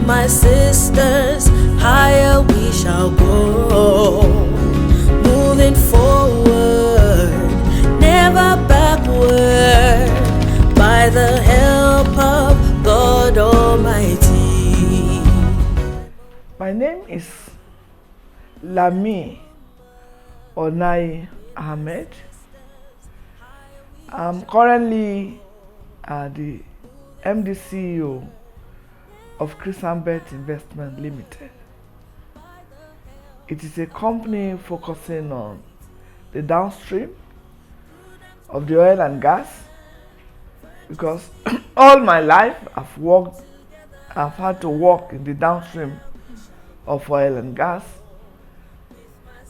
my sisters, higher we shall go. Moving forward, never backward, by the help of God Almighty. My name is Lami Onayi Ahmed. I'm currently the MD CEO of Chrisanbeth Investment Limited. It is a company focusing on the downstream of the oil and gas, because all my life I've had to work in the downstream of oil and gas.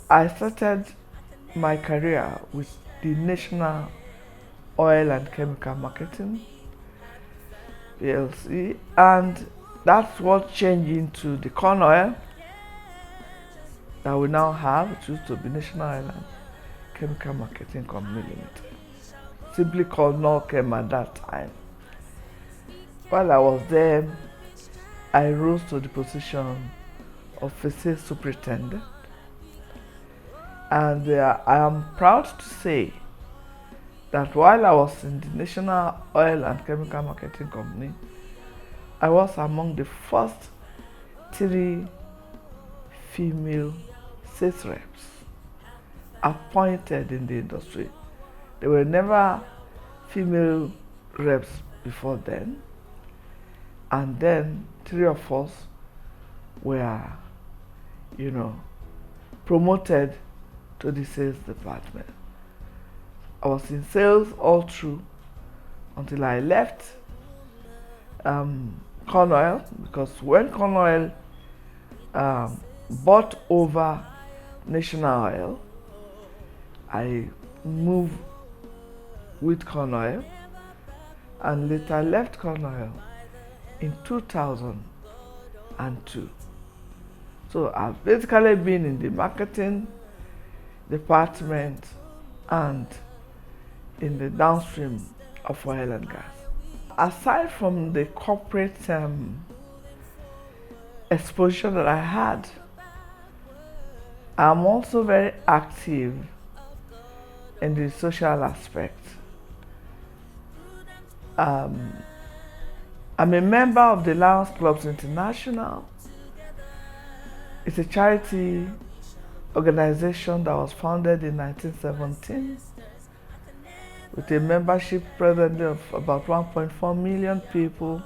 I started my career with the National Oil and Chemical Marketing PLC, and that's what changed into the corn oil that we now have. It used to be National Oil and Chemical Marketing Company Limited, simply called NOChem at that time. While I was there, I rose to the position of Facility Superintendent, and I am proud to say that while I was in the National Oil and Chemical Marketing Company, I was among the first 3 female sales reps appointed in the industry. There were never female reps before then, and then 3 of us were, promoted to the sales department. I was in sales all through until I left corn oil, because when corn oil bought over National Oil, I moved with corn oil and later left corn oil in 2002. So I've basically been in the marketing department and in the downstream of oil and gas. Aside from the corporate exposure that I had, I'm also very active in the social aspect. I'm a member of the Lions Clubs International. It's a charity organization that was founded in 1917 with a membership presently of about 1.4 million people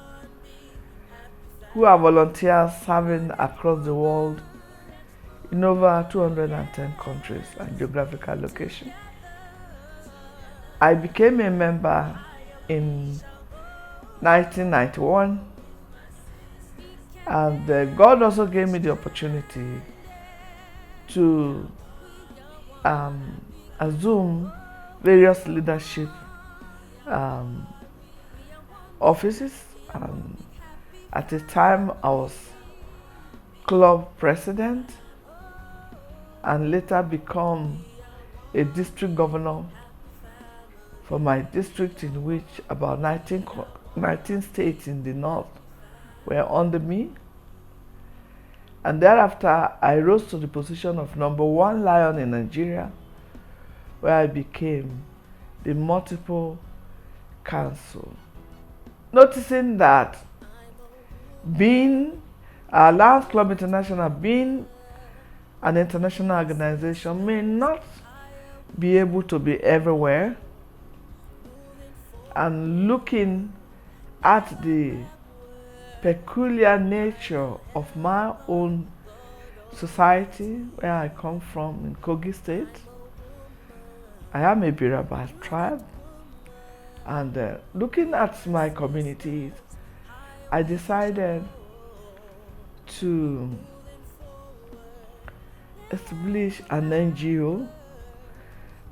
who are volunteers serving across the world in over 210 countries and geographical locations. I became a member in 1991, and God also gave me the opportunity to assume various leadership offices. At the time, I was club president and later become a district governor for my district, in which about 19 states in the north were under me. And thereafter, I rose to the position of #1 lion in Nigeria, where I became the Multiple Council. Noticing that being Lions Club International, being an international organization, may not be able to be everywhere, and looking at the peculiar nature of my own society, where I come from in Kogi State. I am a Biraba tribe, and looking at my communities, I decided to establish an NGO,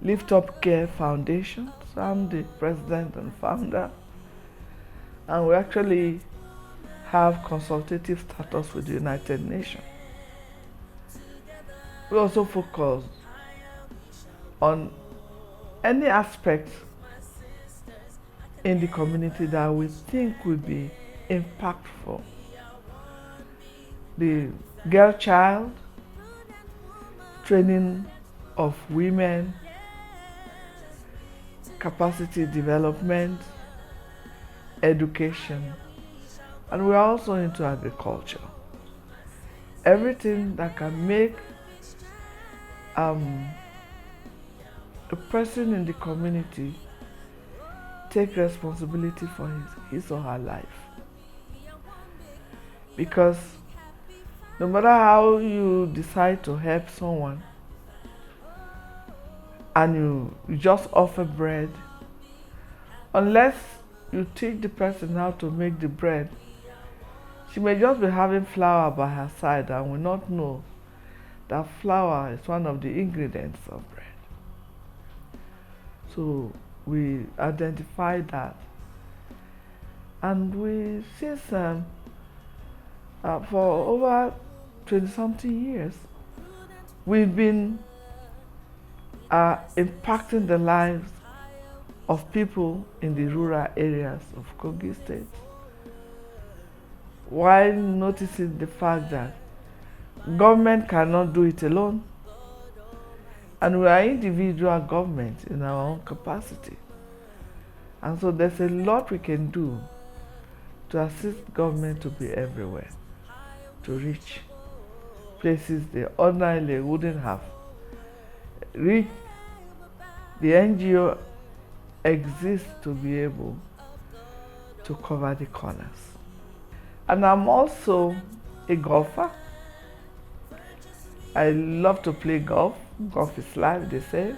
Lift Up Care Foundation. So I'm the president and founder, and we actually have consultative status with the United Nations. We also focus on any aspect in the community that we think will be impactful the girl child, training of women, capacity development, education, and we're also into agriculture. Everything that can make a person in the community take responsibility for his or her life. Because no matter how you decide to help someone and you just offer bread, unless you teach the person how to make the bread, she may just be having flour by her side and will not know that flour is one of the ingredients of bread. So we identify that, and we since for over 20-something years, we've been impacting the lives of people in the rural areas of Kogi State, while noticing the fact that government cannot do it alone, and we are individual government in our own capacity. And so there's a lot we can do to assist government to be everywhere, to reach places they ordinarily wouldn't have reached. The NGO exists to be able to cover the corners. And I'm also a golfer. I love to play golf. Golf is life, they say.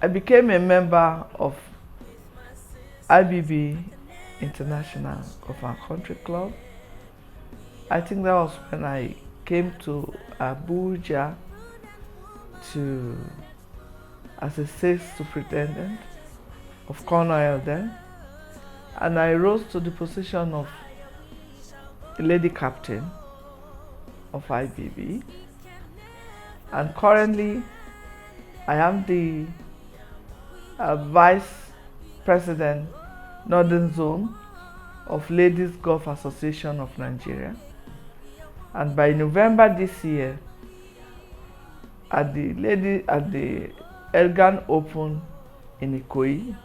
I became a member of IBB International Golf and Country Club. I think that was when I came to Abuja as a sales superintendent of corn oil then, and I rose to the position of a lady captain of IBB, and currently I am the Vice President Northern Zone of Ladies Golf Association of Nigeria, and by November this year at the Elgan Open in Ikoyi,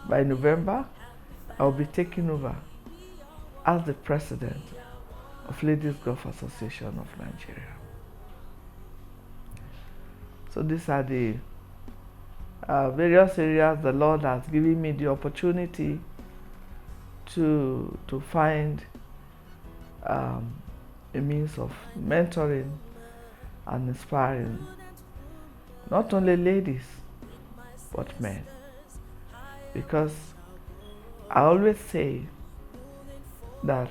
by November I will be taking over as the President of Ladies Golf Association of Nigeria. So these are the various areas the Lord has given me the opportunity to find a means of mentoring and inspiring not only ladies but men. Because I always say that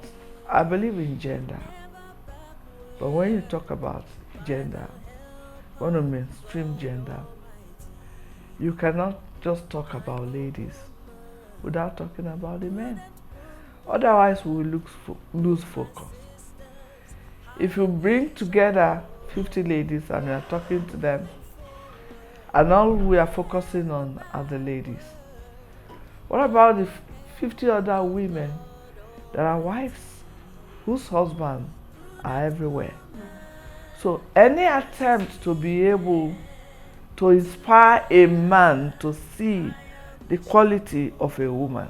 I believe in gender, but when you talk about gender, one of mainstream gender, you cannot just talk about ladies without talking about the men. Otherwise, we will lose focus. If you bring together 50 ladies and we are talking to them, and all we are focusing on are the ladies, what about the 50 other women that are wives whose husbands are everywhere? So any attempt to be able to inspire a man to see the quality of a woman,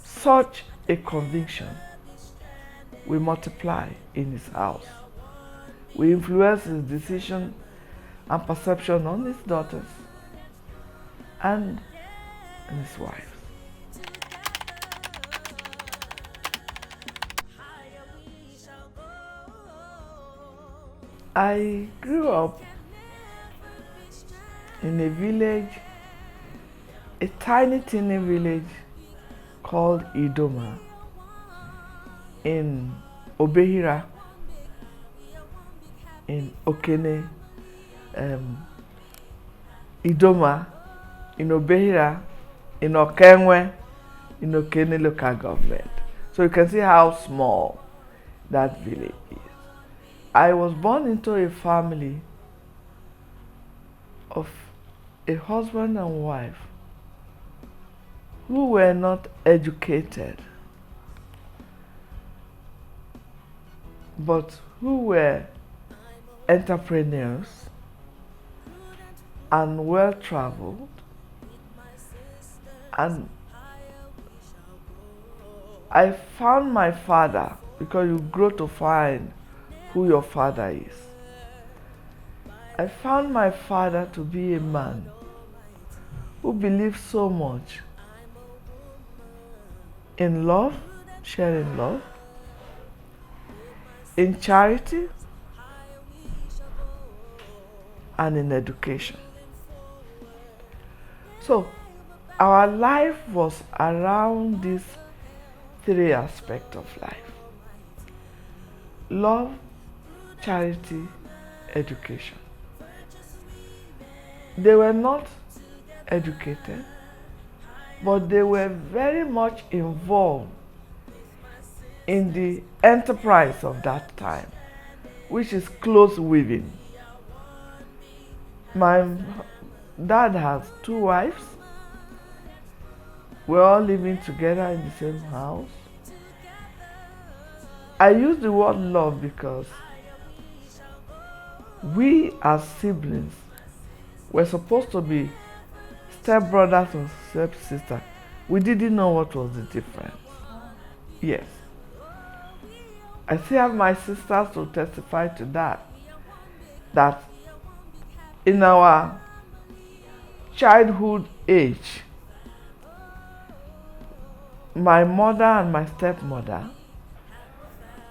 such a conviction will multiply in his house, will influence his decision and perception on his daughters and his wives. I grew up in a village, a tiny village called Idoma in Obehira, in Okene, Idoma, in Obehira, in Okenwe, in Okene local government. So you can see how small that village is. I was born into a family of a husband and wife who were not educated. but who were entrepreneurs and well-traveled, and I found my father, because you grow to find who your father is. I found my father to be a man who believed so much in love, sharing love, in charity, and in education. So our life was around these three aspects of life: love, charity, education. They were not educated, but they were very much involved in the enterprise of that time, which is clothes weaving. My dad has 2 wives. We're all living together in the same house. I use the word love because we as siblings were supposed to be stepbrothers or stepsisters. We didn't know what was the difference. Yes. I still have my sisters to testify to that in our childhood age, my mother and my stepmother,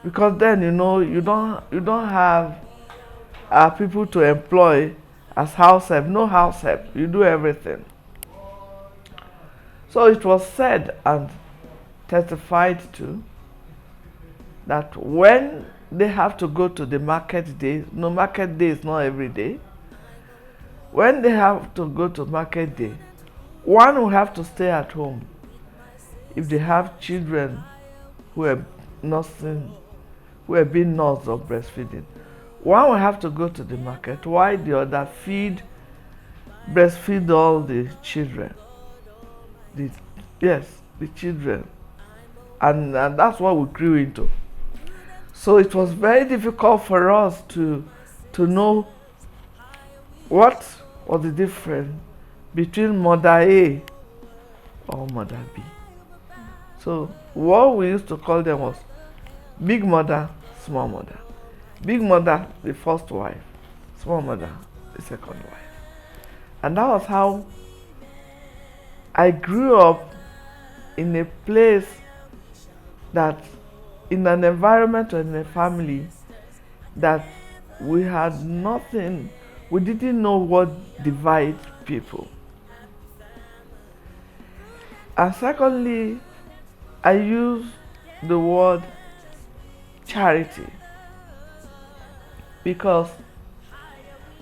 because then you don't have people to employ as house help, no house help, you do everything. So it was said and testified to that when they have to go to the market day, no, market day is not every day. When they have to go to market day, one will have to stay at home if they have children who are nursing, who are being nursed or breastfeeding. One will have to go to the market while the other breastfeed all the children. The children. And that's what we grew into. So it was very difficult for us to know what was the difference between mother A or mother B. So what we used to call them was big mother, small mother. Big mother, the first wife. Small mother, the second wife. And that was how I grew up, in a place that, in an environment or in a family that we had nothing, we didn't know what divides people. And secondly, I use the word charity because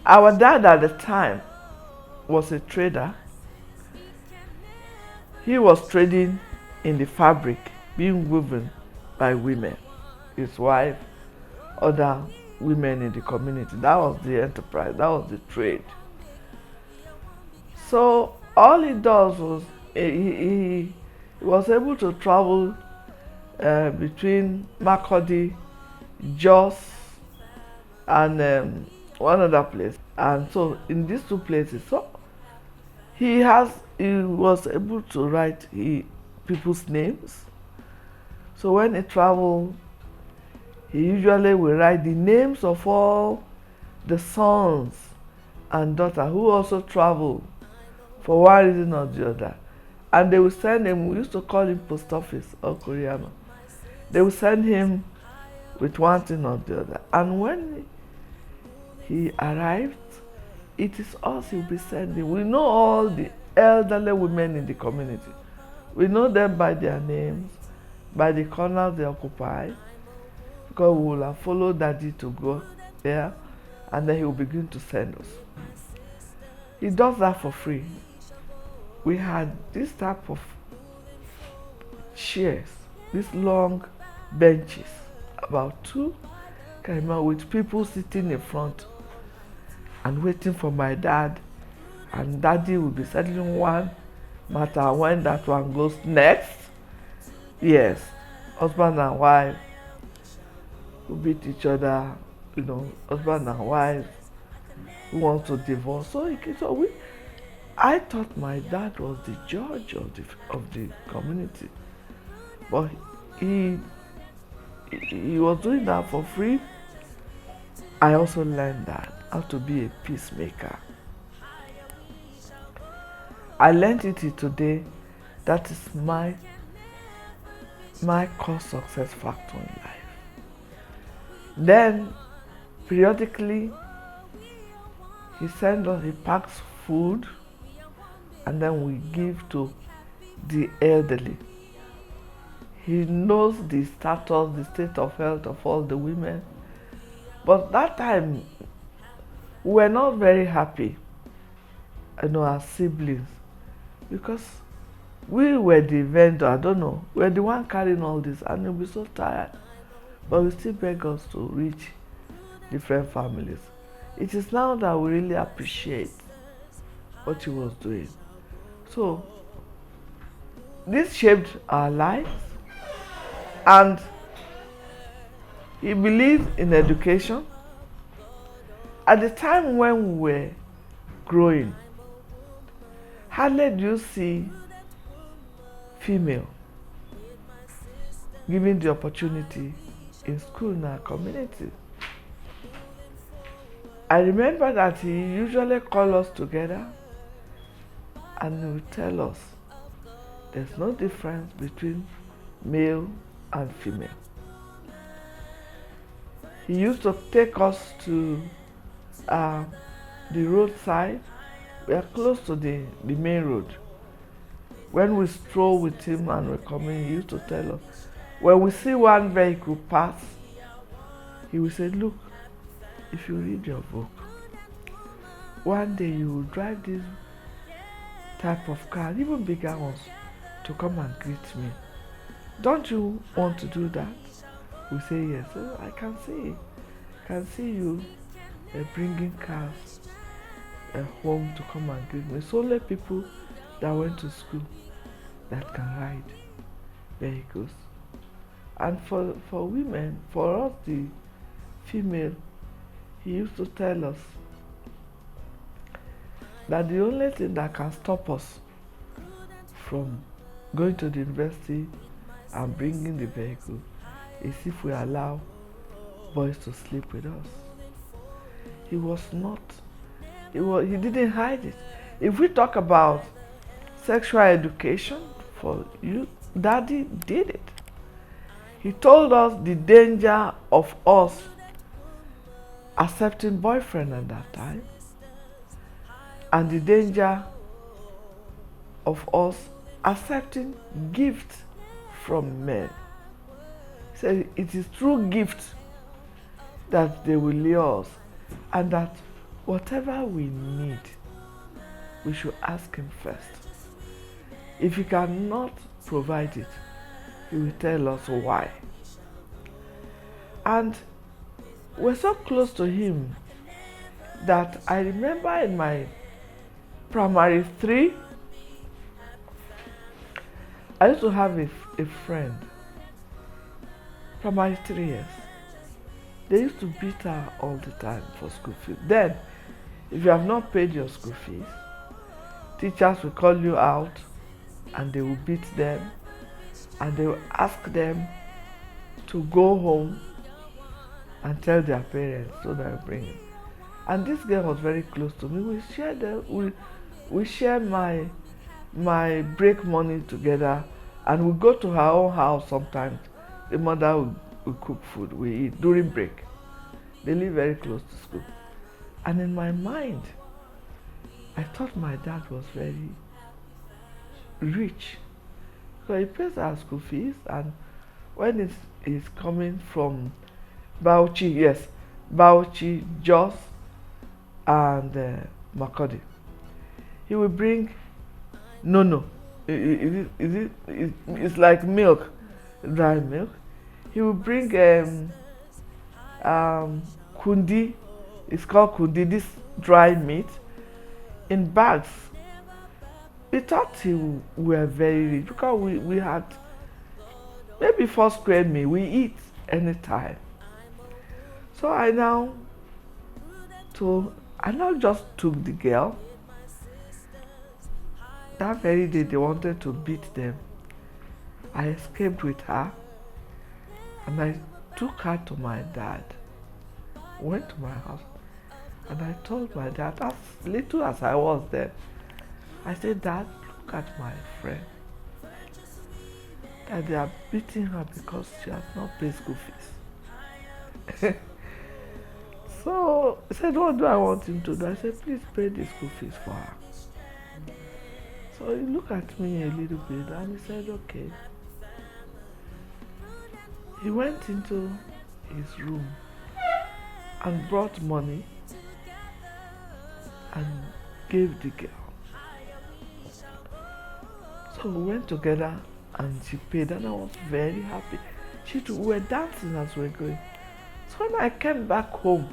our dad at the time was a trader. He was trading in the fabric being woven by women, his wife, other women in the community. That was the enterprise, that was the trade. So all he does was he was able to travel between Makurdi, Jos, and one other place. And so in these 2 places, so he was able to write people's names. So when he traveled, he usually will write the names of all the sons and daughters who also travel for one reason or the other. And they will send him, we used to call him post office or Koreano. They will send him with one thing or the other. And when he arrived, it is us he'll be sending. We know all the elderly women in the community. We know them by their names, by the corners they occupy, because we will have followed Daddy to go there, and then he will begin to send us. He does that for free. We had this type of chairs, these long benches, about 2, with people sitting in front and waiting for my dad, and Daddy will be settling one matter when that one goes next. Yes, husband and wife who beat each other, husband and wife who want to divorce. I thought my dad was the judge of the community, but he was doing that for free. I also learned that how to be a peacemaker. I learned it today. That is my core success factor in life. Then periodically he packs food, and then we give to the elderly. He knows the status, the state of health of all the women. But that time, we were not very happy, as siblings, because we were the vendor, I don't know, we were the one carrying all this, and we'll be so tired. But we still beg us to reach different families. It is now that we really appreciate what he was doing. So, this shaped our lives, and he believed in education. At the time when we were growing, hardly do you see female given the opportunity in school in our community. I remember that he usually called us together and he would tell us there's no difference between male and female. He used to take us to the roadside. We are close to the main road. When we stroll with him and we're coming, he used to tell us, when we see one vehicle pass, he will say, look, if you read your book, one day you will drive this type of car, even bigger ones, to come and greet me. Don't you want to do that? We say yes. Oh, I can see you bringing cars home to come and greet me. It's only people that went to school that can ride vehicles. And for women, for us, the female, he used to tell us that the only thing that can stop us from going to the university and bringing the vehicle is if we allow boys to sleep with us. He didn't hide it. If we talk about sexual education for youth, Daddy did it. He told us the danger of us accepting boyfriend at that time, and the danger of us accepting gifts from men. He said it is through gifts that they will lure us, and that whatever we need, we should ask him first. If he cannot provide it, he will tell us why. And we're so close to him that I remember in my primary 3, I used to have a friend, primary 3 years. They used to beat her all the time for school fees. Then, if you have not paid your school fees, teachers will call you out and they will beat them, and they will ask them to go home and tell their parents so they will bring it. And this girl was very close to me. We share my break money together, and we go to her own house sometimes. The mother will cook food, we eat during break. They live very close to school. And in my mind, I thought my dad was very rich. So he pays our school fees, and when it's coming from Bauchi, Jos, and Makodi, he will bring nono. It's like milk, dry milk. He will bring kundi. It's called kundi. This dry meat in bags. We thought we were very rich because we had maybe 4 square meal. We eat anytime. So I now just took the girl. That very day they wanted to beat them. I escaped with her and I took her to my dad. Went to my house and I told my dad, as little as I was there, I said, Dad, look at my friend. That they are beating her because she has not paid school fees. So he said, what do I want him to do? I said, please pay the school fees for her. So he looked at me a little bit and he said, okay. He went into his room and brought money and gave the girl. So we went together and she paid and I was very happy. We were dancing as we were going. So when I came back home,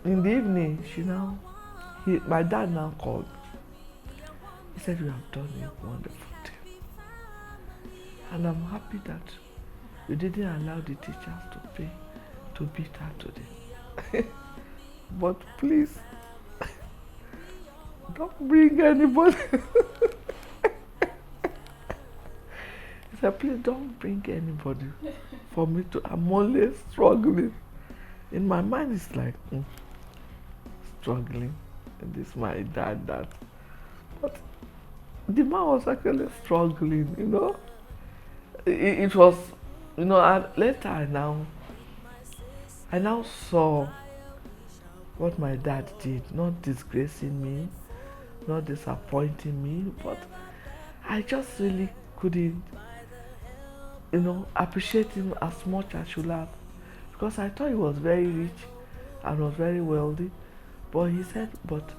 in the evening, my dad now called. He said, you have done a wonderful thing. And I'm happy that you didn't allow the teachers to beat her today. But please, don't bring anybody. He said, please don't bring anybody for me to, I'm only struggling. In my mind, it's like, struggling. And this my dad, that. But the man was actually struggling, It was, later I now saw what my dad did, not disgracing me, not disappointing me, but I just really couldn't, appreciate him as much as I should have. Because I thought he was very rich and was very wealthy. But he said, but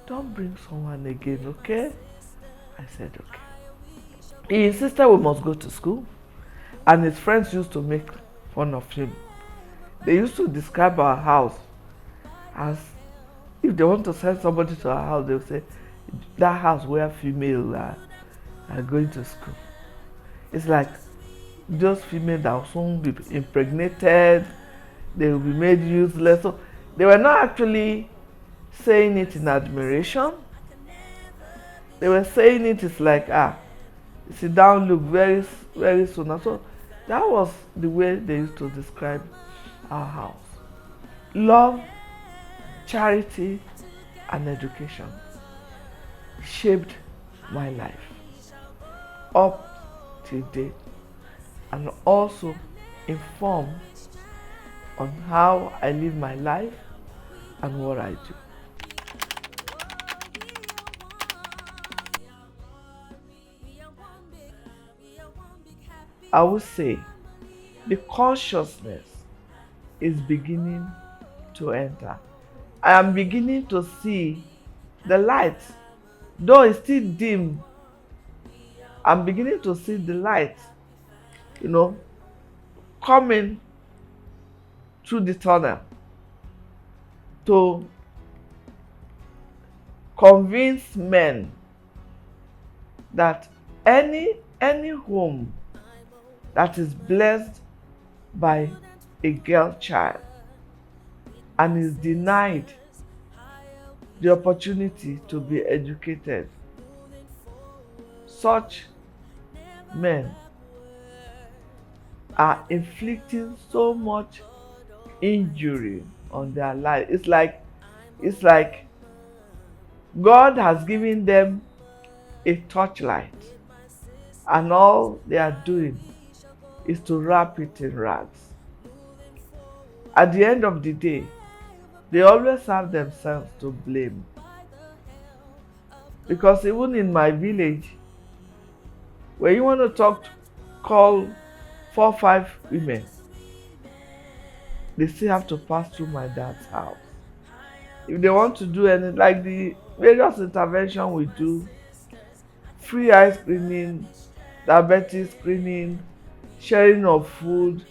don't bring someone again, okay? I said, okay. He insisted we must go to school. And his friends used to make fun of him. They used to describe our house as, if they want to send somebody to our house, they'll say, that house where female are going to school. It's like those females that will soon be impregnated, they will be made useless. So they were not actually saying it in admiration. They were saying it's like, sit down, look very, very soon. So that was the way they used to describe our house. Love, charity, and education shaped my life up till date, and also informed on how I live my life and what I do. I would say the consciousness is beginning to enter. I am beginning to see the light, though it's still dim. I'm beginning to see the light, coming through the tunnel to convince men that any home that is blessed by a girl child and is denied the opportunity to be educated, such men are inflicting so much injury on their life. It's like God has given them a torchlight, and all they are doing is to wrap it in rags. At the end of the day, they always have themselves to blame. Because even in my village, when you want to call 4 or 5 women, they still have to pass through my dad's house. If they want to do any, like the various interventions we do, free eye screening, diabetes screening, sharing of food,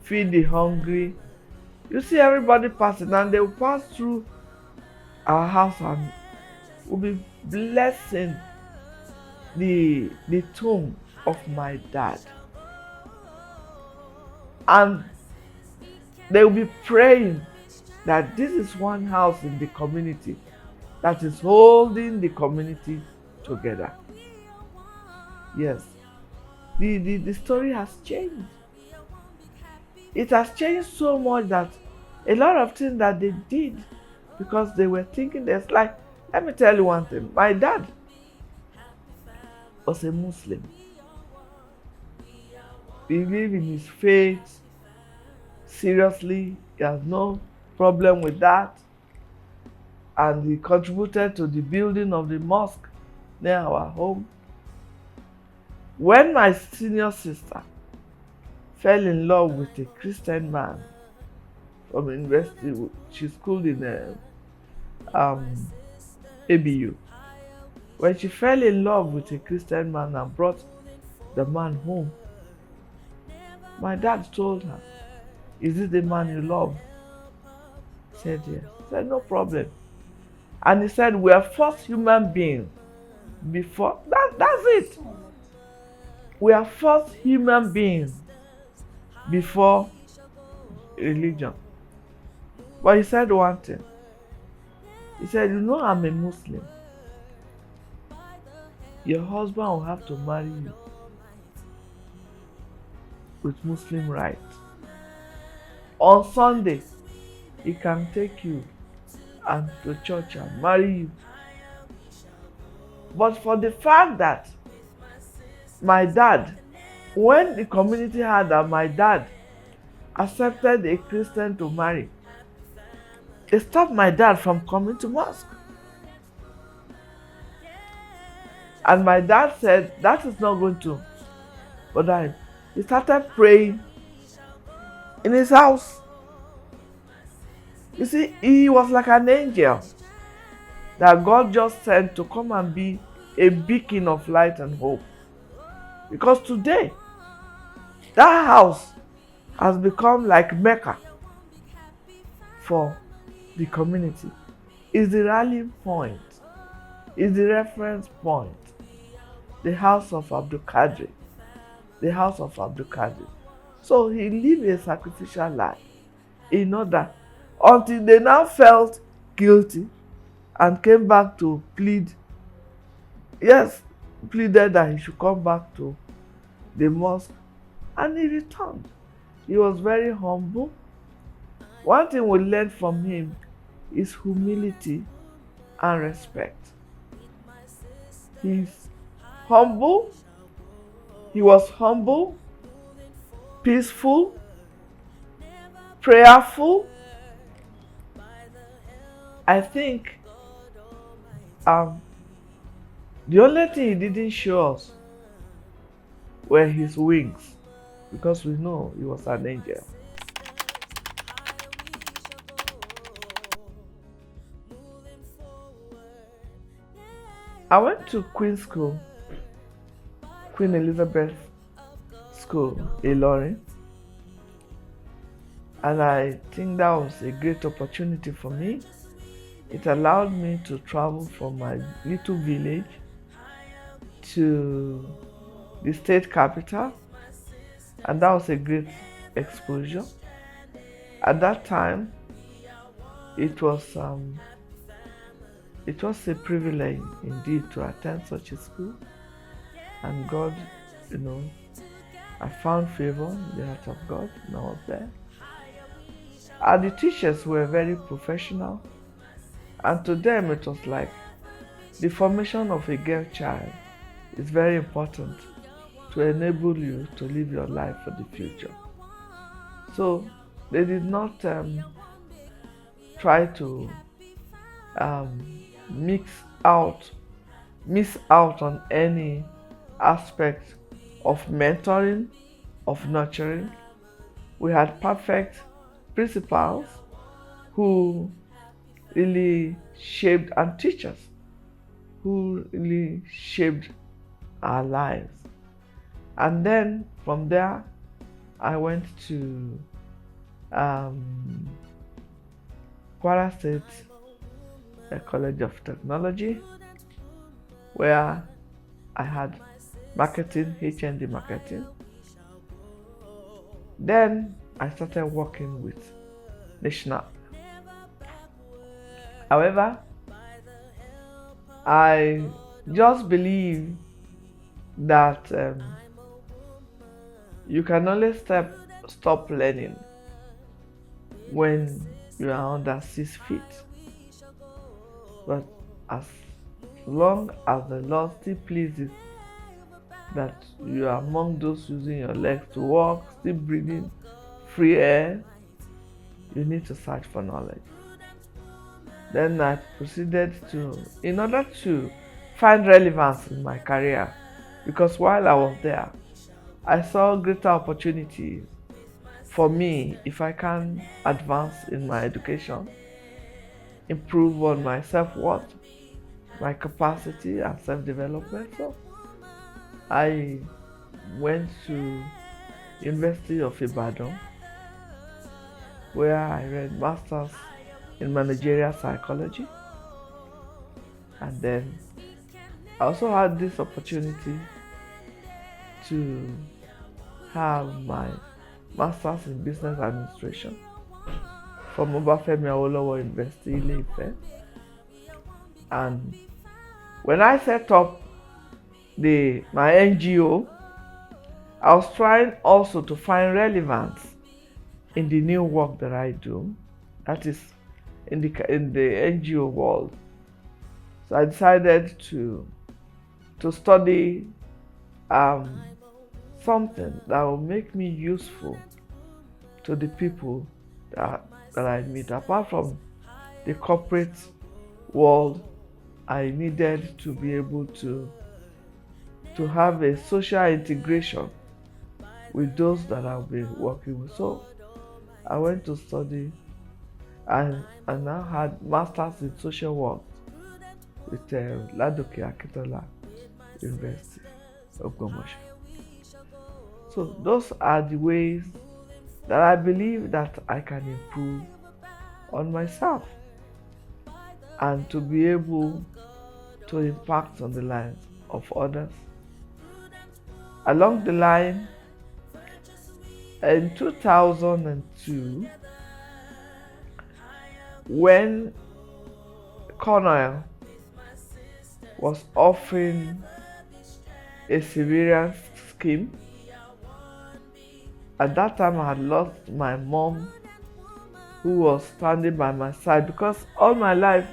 feed the hungry, you see everybody passing, and they will pass through our house and will be blessing the tomb of my dad. And They will be praying that this is one house in the community that is holding the community together. Yes, the story has changed. It has changed so much that a lot of things that they did, because they were thinking, there's like, let me tell you one thing. My dad was a Muslim. He believed in his faith seriously. He has no problem with that. And he contributed to the building of the mosque near our home. When my senior sister fell in love with a Christian man from university, she schooled in ABU. When she fell in love with a Christian man and brought the man home, my dad told her, "Is this the man you love?" She said yes. He said, "No problem." And he said, "We are first human beings before that's it. We are first human beings before religion." But he said one thing. He said, "You know, I'm a Muslim. Your husband will have to marry you with Muslim rights. On Sunday, he can take you and to church and marry you. But for the fact that my dad, when the community heard that my dad accepted a Christian to marry, they stopped my dad from coming to mosque." And my dad said that is not going to bother him. He started praying in his house. You see, he was like an angel that God just sent to come and be a beacon of light and hope. Because today, that house has become like Mecca for the community. It's the rallying point. It's the reference point. The house of Abdul Qadir. The house of Abdul Qadir. So he lived a sacrificial life in order, until they now felt guilty and came back to plead. Yes, pleaded that he should come back to the mosque, and he returned. He was very humble. One thing we learned from him is humility and respect. He's humble. He was humble, peaceful, prayerful. I think the only thing he didn't show us were his wings, because we know he was an angel. I went to Queen's School, Queen Elizabeth School, Ilorin, and I think that was a great opportunity for me. It allowed me to travel from my little village to the state capital, and that was a great exposure. At that time, it was a privilege indeed to attend such a school, and God, I found favor in the heart of God when I was there. And the teachers were very professional, and to them it was like the formation of a girl child is very important to enable you to live your life for the future. So they did not try to miss out on any aspect of mentoring, of nurturing. We had perfect principals who really shaped, and teachers who really shaped our lives. And then from there, I went to Kwara State College of Technology, where I had marketing, HND marketing. Then I started working with national. However, I just believe that you can only stop learning when you are under 6 feet. But as long as the Lord still pleases that you are among those using your legs to walk, still breathing free air, you need to search for knowledge. Then I proceeded in order to find relevance in my career, because while I was there, I saw greater opportunities for me if I can advance in my education, improve on my self-worth, my capacity and self-development. So I went to University of Ibadan, where I read Masters in Managerial Psychology. And then I also had this opportunity to have my Masters in Business Administration from Obafemi Awolowo University, Ile-Ife. And when I set up my NGO, I was trying also to find relevance in the new work that I do, that is in the NGO world. So I decided to study something that will make me useful to the people that I meet. Apart from the corporate world, I needed to be able to have a social integration with those that I'll be working with. So I went to study and now had Masters in Social Work with Ladoke Akintola University of Ogbomoso. So those are the ways that I believe that I can improve on myself and to be able to impact on the lives of others. Along the line, in 2002, when Colonel was offering a civilian scheme, at that time I had lost my mom, who was standing by my side, because all my life,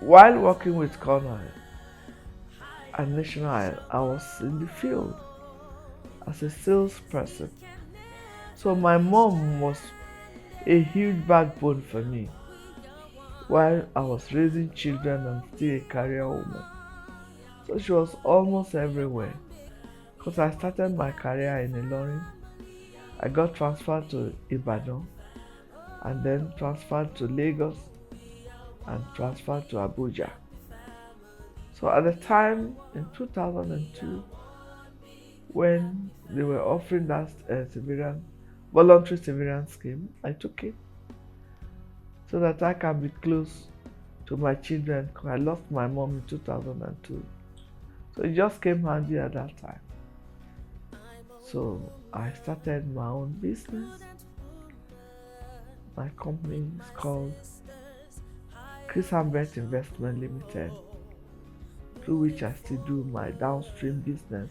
while working with Colonel and National, I was in the field as a salesperson. So my mom was a huge backbone for me while I was raising children and still a career woman. So she was almost everywhere, because I started my career in Ilorin. I got transferred to Ibadan and then transferred to Lagos and transferred to Abuja. So at the time in 2002, when they were offering that voluntary civilian scheme, I took it so that I can be close to my children, because I lost my mom in 2002. So it just came handy at that time. So I started my own business. My company is called Chrisanbeth Investment Limited, through which I still do my downstream business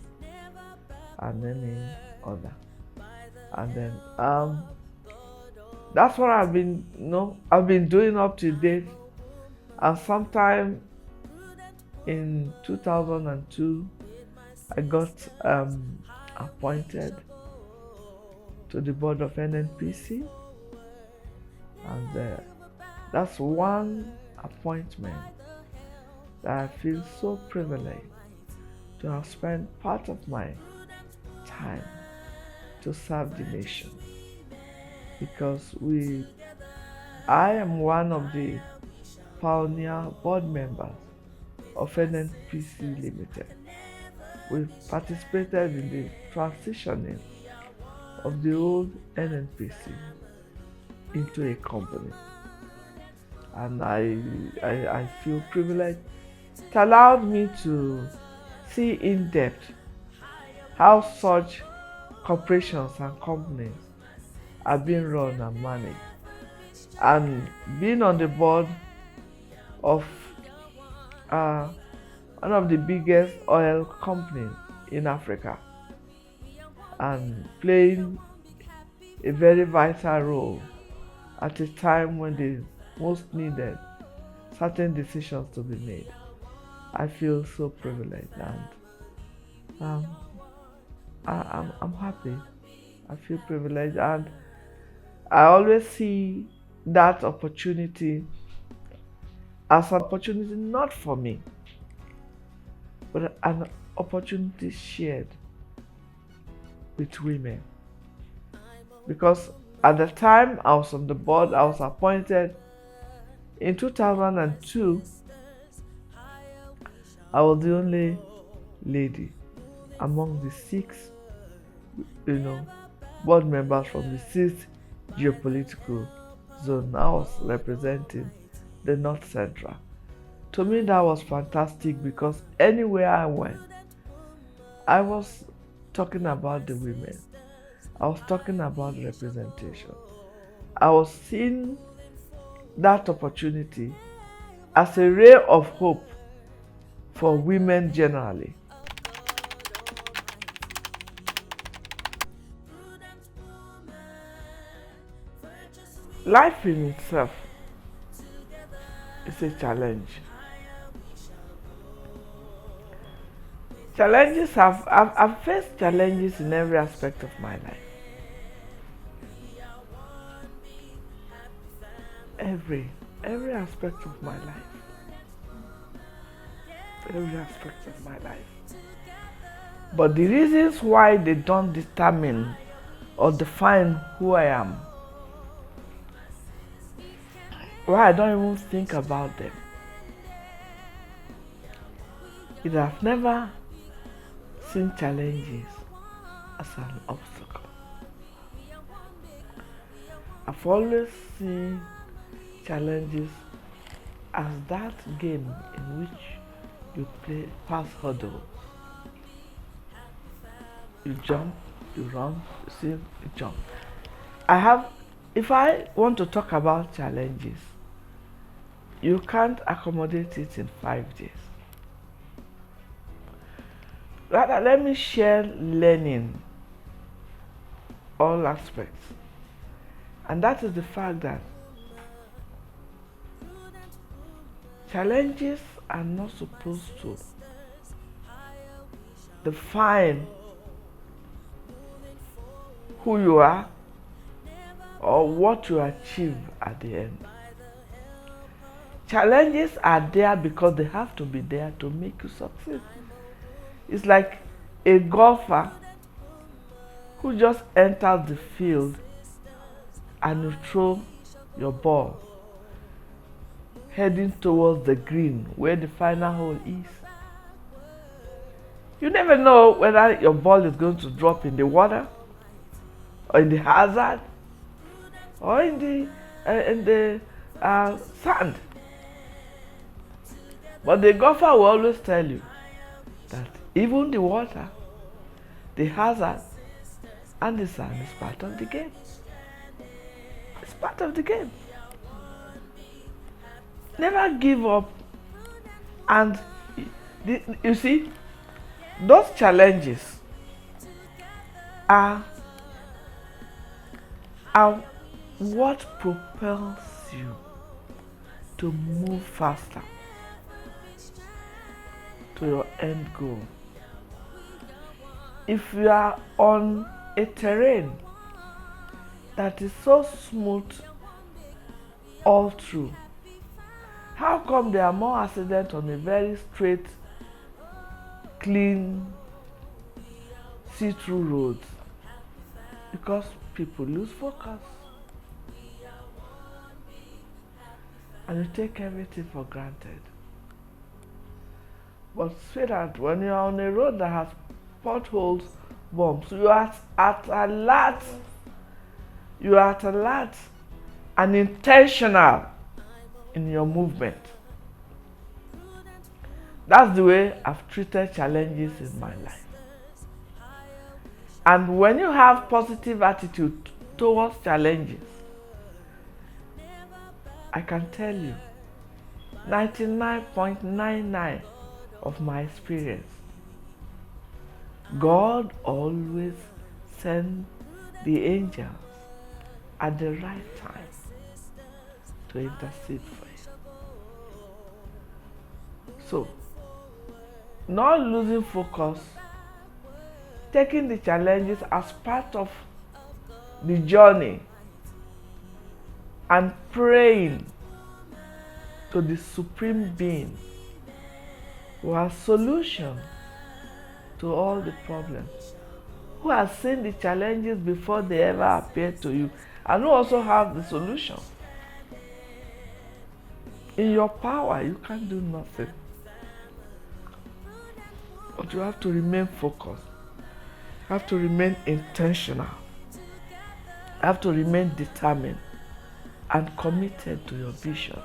and any other. And then that's what I've been doing up to date. And sometime in 2002, I got appointed to the Board of NNPC, and that's one appointment that I feel so privileged to have spent part of my time to serve the nation, because I am one of the pioneer board members of NNPC Limited. We participated in the transitioning of the old NNPC into a company, and I feel privileged. It allowed me to see in depth how such corporations and companies are being run and managed. And being on the board of one of the biggest oil companies in Africa and playing a very vital role at a time when they most needed certain decisions to be made. I feel so privileged, and I'm happy. I feel privileged, and I always see that opportunity as an opportunity not for me, but an opportunity shared with women. Because at the time I was on the board, I was appointed in 2002. I was the only lady among the 6, board members from the 6th geopolitical zone. I was representing the North Central. To me, that was fantastic because anywhere I went, I was talking about the women. I was talking about representation. I was seeing that opportunity as a ray of hope for women generally. Life in itself is a challenge. I've faced challenges in every aspect of my life. Every aspect of my life. Every aspect of my life. But the reasons why they don't determine or define who I am, why I don't even think about them, is I've never seen challenges as an obstacle. I've always seen challenges as that game in which you play pass hurdles. You jump, you run, you swim, you jump. If I want to talk about challenges, you can't accommodate it in 5 days. Rather, let me share learning all aspects. And that is the fact that challenges are not supposed to define who you are or what you achieve at the end. Challenges are there because they have to be there to make you succeed. It's like a golfer who just enters the field and you throw your ball heading towards the green where the final hole is. You never know whether your ball is going to drop in the water or in the hazard or in the sand. But the golfer will always tell you that even the water, the hazard, and the sand is part of the game. It's part of the game. Never give up. And you see, those challenges are what propels you to move faster to your end goal. If you are on a terrain that is so smooth all through, how come there are more accidents on a very straight, clean, see-through roads? Because people lose focus and you take everything for granted. But sweetheart, when you are on a road that has potholes, bumps, you are at alert. You are at alert and intentional in your movement. That's the way I've treated challenges in my life. And when you have positive attitude towards challenges, I can tell you 99.99 of my experience, God always sends the angels at the right time to intercede for you. So, not losing focus, taking the challenges as part of the journey, and praying to the Supreme Being who has solutions to all the problems, who has seen the challenges before they ever appear to you, and who also has the solution. In your power, you can't do nothing. But you have to remain focused. You have to remain intentional. You have to remain determined and committed to your vision.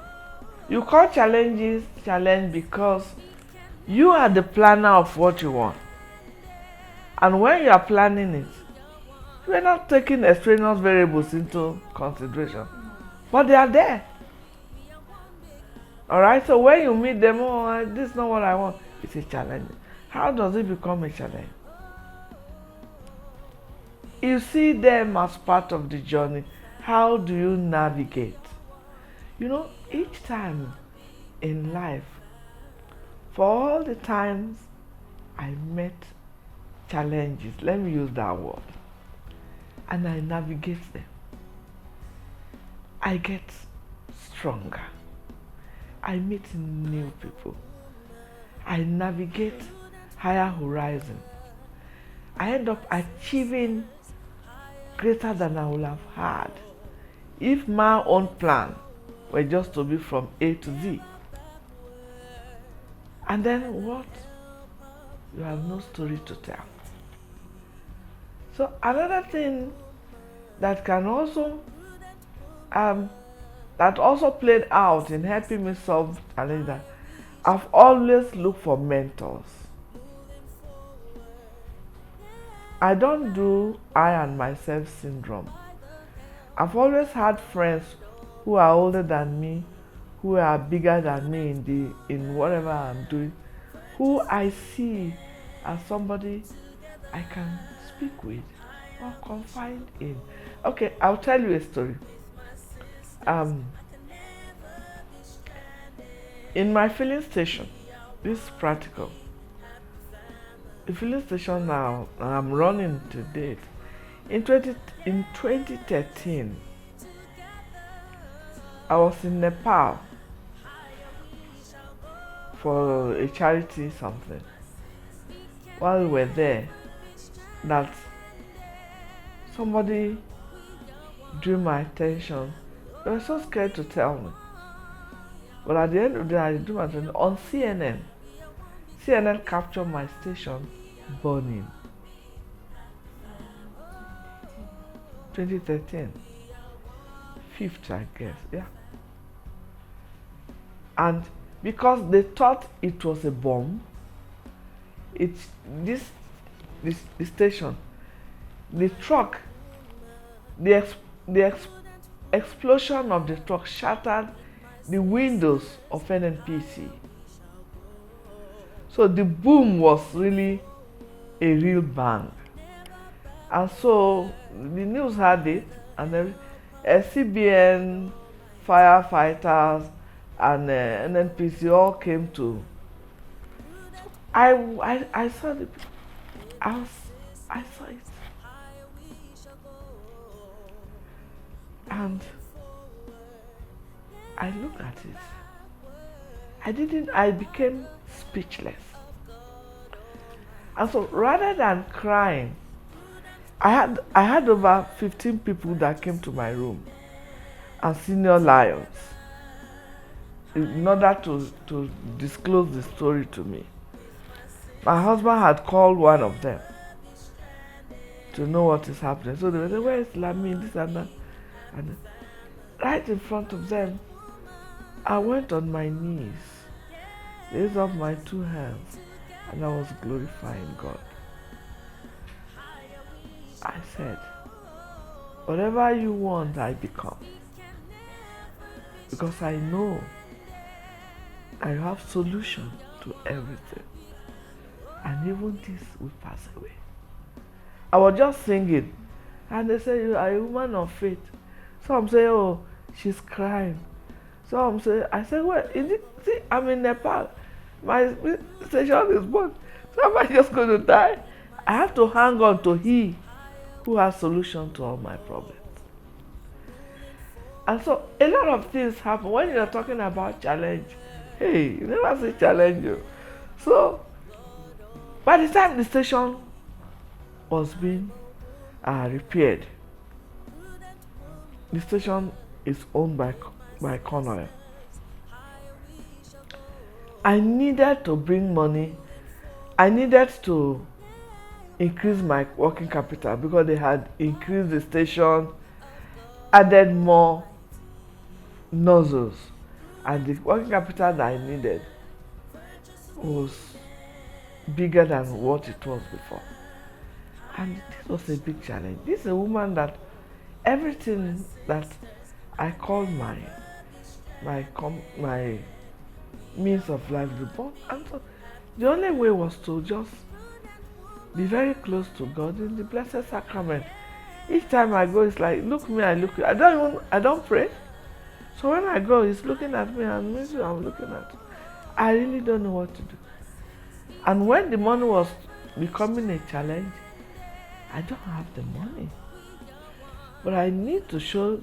You call challenges challenge because you are the planner of what you want. And when you are planning it, you are not taking extraneous variables into consideration. But they are there. Alright, so when you meet them, oh, this is not what I want, it's a challenge. How does it become a challenge? You see them as part of the journey. How do you navigate? You know, each time in life, for all the times I met challenges, let me use that word, and I navigate them, I get stronger. I meet new people. I navigate higher horizons. I end up achieving greater than I would have had if my own plan were just to be from A to Z. And then what? You have no story to tell. So another thing that can also that also played out in helping me solve challenges, that I've always looked for mentors. I don't do I and myself syndrome. I've always had friends who are older than me, who are bigger than me in whatever I'm doing, who I see as somebody I can speak with or confide in. Okay, I'll tell you a story. In my filling station, this is practical. The filling station now, I'm running to date. In 2013, I was in Nepal for a charity something. While we were there, that somebody drew my attention. They were so scared to tell me. But at the end of the day, I drew my attention on CNN. CNN captured my station burning. 2013. 5th, I guess, yeah. And because they thought it was a bomb, the station, the truck, the explosion of the truck shattered the windows of NNPC. So the boom was really a real bang. And so the news had it, and CBN, firefighters, and NNPC all came to. So I saw I saw it, and I looked at it. I became speechless. And so rather than crying, I had over 15 people that came to my room, and senior lions, in order to disclose the story to me. My husband had called one of them to know what is happening. So they were saying, where is Lami, this and that? And right in front of them, I went on my knees, raised up my two hands, and I was glorifying God. I said, Whatever you want, I become. Because I know I have solution to everything. And even this will pass away. I was just singing, and they say, you are a woman of faith. Some say, oh, she's crying. Some say, I said, well, is it, see, I'm in Nepal. My station is born. So am I just going to die? I have to hang on to He who has solution to all my problems. And so a lot of things happen when you're talking about challenge. Hey, you never say challenge you. So by the time the station was being repaired, the station is owned by Connoil. I needed to bring money. I needed to increase my working capital because they had increased the station, added more nozzles, and the working capital that I needed was bigger than what it was before. And this was a big challenge. This is a woman that everything that I called my means of livelihood, and so the only way was to just be very close to God in the Blessed Sacrament. Each time I go, it's like, look me, I look you. I don't pray. So when I go, he's looking at me and me too, I'm looking at him. I really don't know what to do. And when the money was becoming a challenge, I don't have the money. But I need to show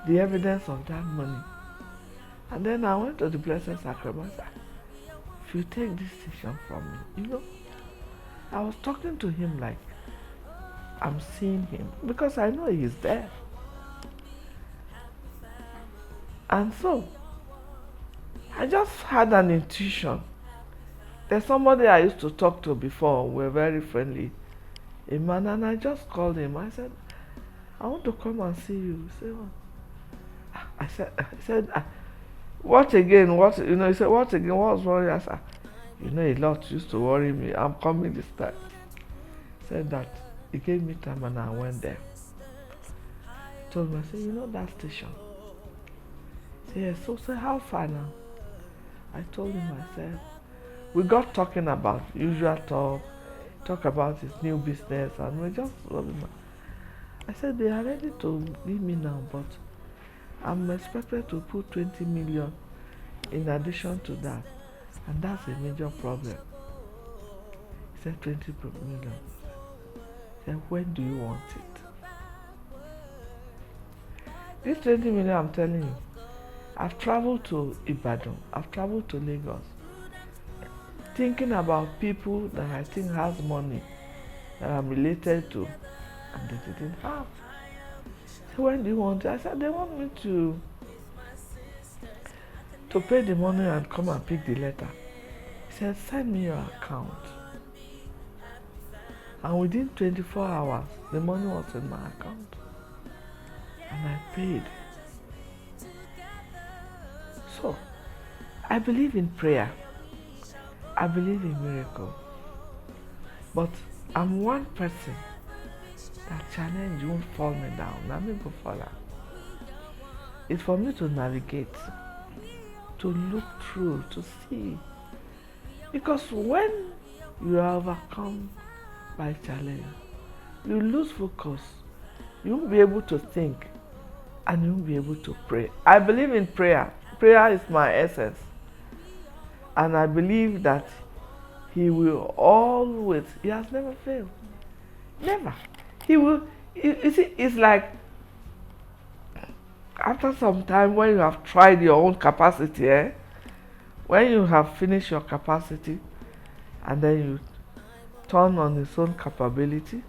the evidence of that money. And then I went to the Blessed Sacrament. If you take this decision from me, I was talking to him like I'm seeing him because I know he's there. And so I just had an intuition. There's somebody I used to talk to before. We're very friendly, a man, and I just called him. I said, I want to come and see you. He said, what? I said, what again? What, he said, what again? What's wrong? I said, a lot used to worry me. I'm coming this time. He said that he gave me time and I went there. He told me, I said, that station? He said, yes. So how far now? I told him, I said, we got talking about usual talk about his new business, and we just, I said, they are ready to give me now, but I'm expected to put 20 million in addition to that, and that's a major problem. He said, 20 million. He said, when do you want it? This 20 million, I'm telling you, I've traveled to Ibadan, I've traveled to Lagos, thinking about people that I think has money that I'm related to, and they didn't have. So when do you want it? I said, they want me to pay the money and come and pick the letter. He said, send me your account. And within 24 hours, the money was in my account. And I paid. So, I believe in prayer. I believe in miracles. But I'm one person that challenge won't fall me down. Let me go further. It's for me to navigate, to look through, to see. Because when you are overcome by challenge, you lose focus. You won't be able to think, and you won't be able to pray. I believe in prayer. Prayer is my essence. And I believe that He will always, He has never failed. Never. He will, you see, it's like after some time when you have tried your own capacity, when you have finished your capacity and then you turn on His own capability,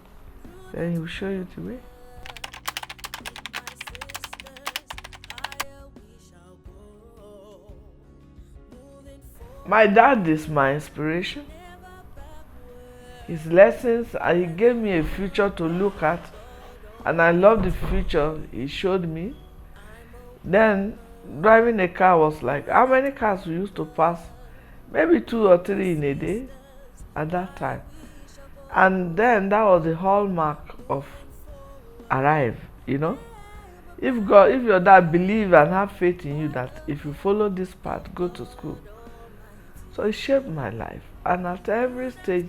then He will show you the way. My dad is my inspiration. His lessons, and he gave me a future to look at, and I love the future he showed me. Then driving a car was like, how many cars we used to pass? Maybe 2 or 3 in a day at that time. And then that was the hallmark of arrive. you know. If your dad believe and have faith in you that if you follow this path, go to school. So it shaped my life. And at every stage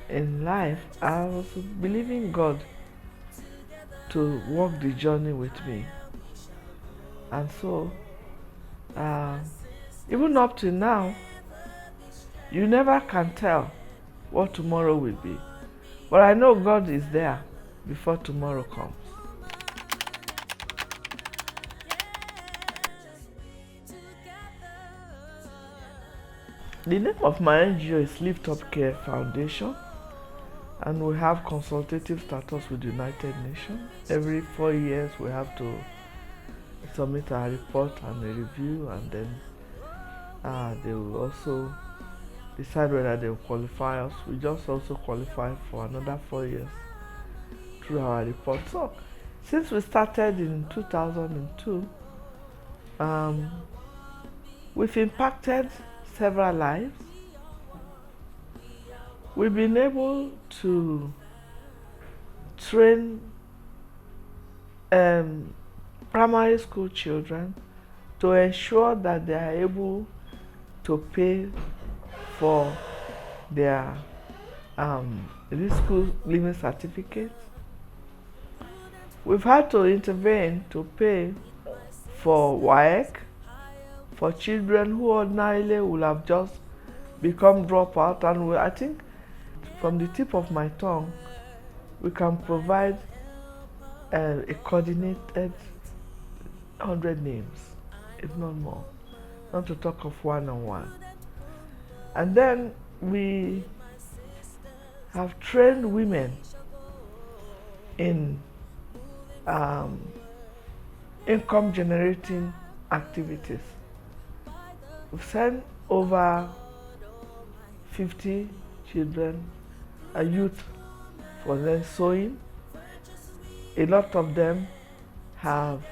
in life, I was believing God to walk the journey with me. And so, even up to now, you never can tell what tomorrow will be. But I know God is there before tomorrow comes. The name of my NGO is Lift Up Care Foundation, and we have consultative status with the United Nations. Every 4 years we have to submit our report and a review, and then they will also decide whether they will qualify us. We just also qualify for another 4 years through our report. So since we started in 2002, we've impacted several lives. We've been able to train primary school children to ensure that they are able to pay for their school living certificates. We've had to intervene to pay for WAEC for children who ordinarily would have just become dropout, and I think from the tip of my tongue we can provide a coordinated 100 names, if not more, not to talk of one-on-one. And then we have trained women in income generating activities. We've sent over 50 children and youth for their sewing. A lot of them have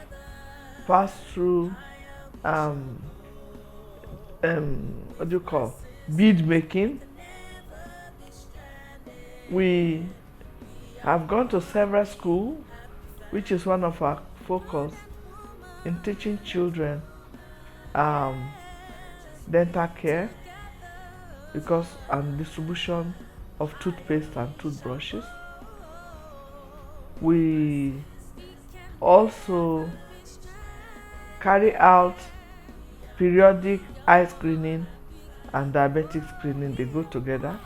passed through bead making. We have gone to several schools, which is one of our focus in teaching children dental care, because distribution of toothpaste and toothbrushes. We also carry out periodic eye screening and diabetic screening. They go together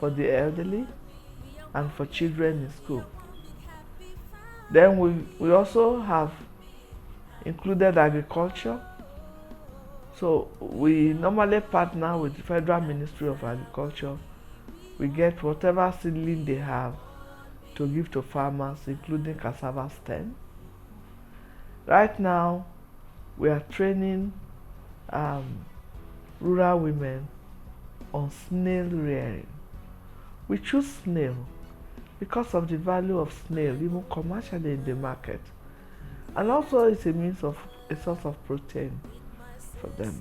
for the elderly and for children in school. Then we also have included agriculture. So we normally partner with the Federal Ministry of Agriculture. We get whatever seedling they have to give to farmers, including cassava stem. Right now, we are training rural women on snail rearing. We choose snail because of the value of snail, even commercially in the market. And also it's a source of protein for them.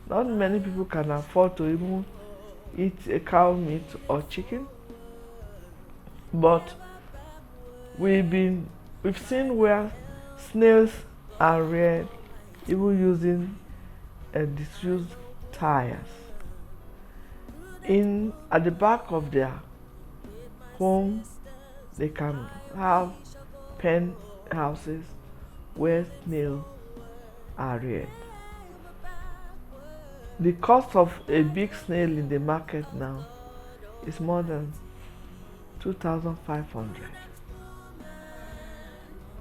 Not many people can afford to even eat a cow meat or chicken, but we've seen where snails are reared even using disused tires. At the back of their home, they can have pen houses where snails are reared. The cost of a big snail in the market now is more than 2,500.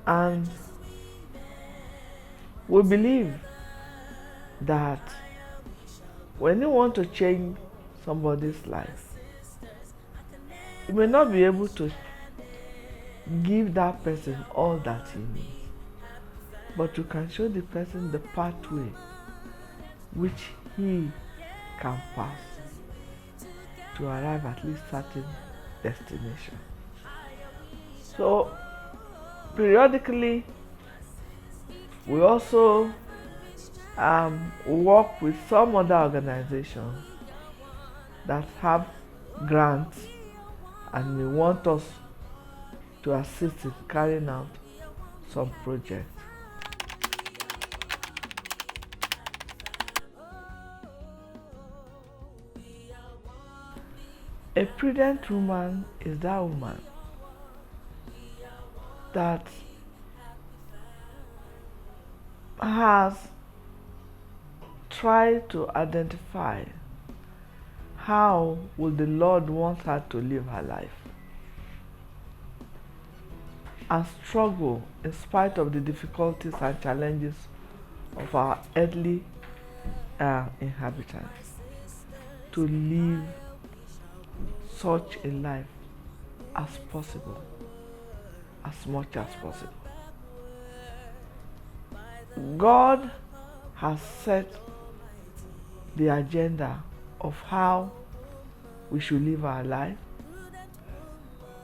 And we believe that when you want to change somebody's life, you may not be able to give that person all that he needs, but you can show the person the pathway which he can pass to arrive at least certain destination. So periodically we also work with some other organizations that have grants and they want us to assist in carrying out some projects. A prudent woman is that woman that has tried to identify how will the Lord want her to live her life, and struggle in spite of the difficulties and challenges of our earthly inhabitants to live such a life as possible, as much as possible. God has set the agenda of how we should live our life.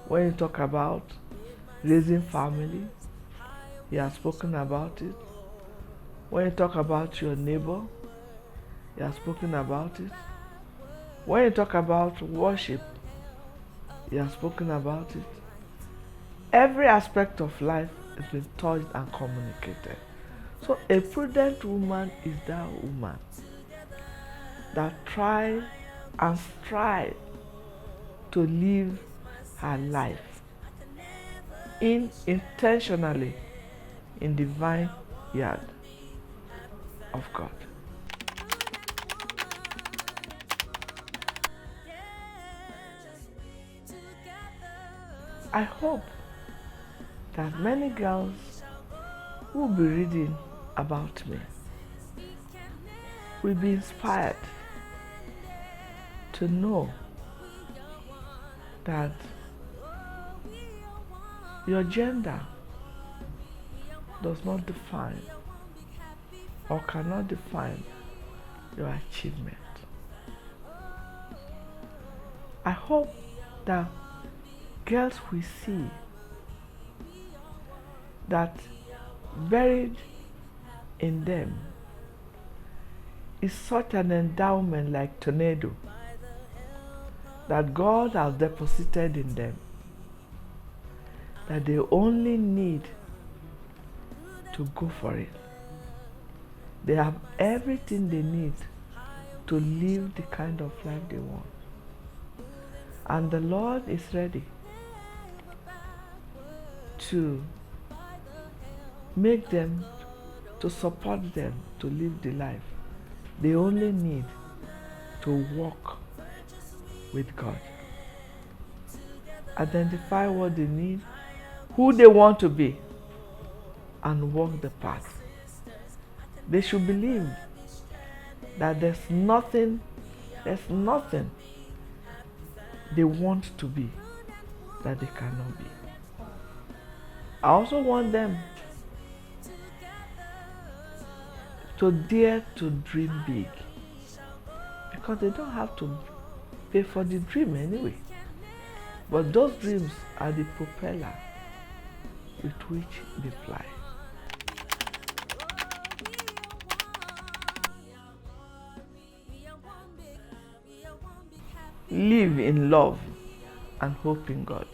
When you talk about raising family, He has spoken about it. When you talk about your neighbor, He has spoken about it. When you talk about worship, He has spoken about it. Every aspect of life has been touched and communicated. So a prudent woman is that woman that tries and strives to live her life intentionally in the vineyard of God. I hope that many girls will be reading about me will be inspired to know that your gender does not define or cannot define your achievement. I hope that girls will see that buried in them is such an endowment like tornado that God has deposited in them, that they only need to go for it. They have everything they need to live the kind of life they want. And the Lord is ready to make them, to support them to live the life. They only need to walk with God. Identify what they need, who they want to be, and walk the path. They should believe that there's nothing they want to be that they cannot be. I also want them to dare to dream big, because they don't have to pay for the dream anyway. But those dreams are the propeller with which they fly. Live in love and hope in God.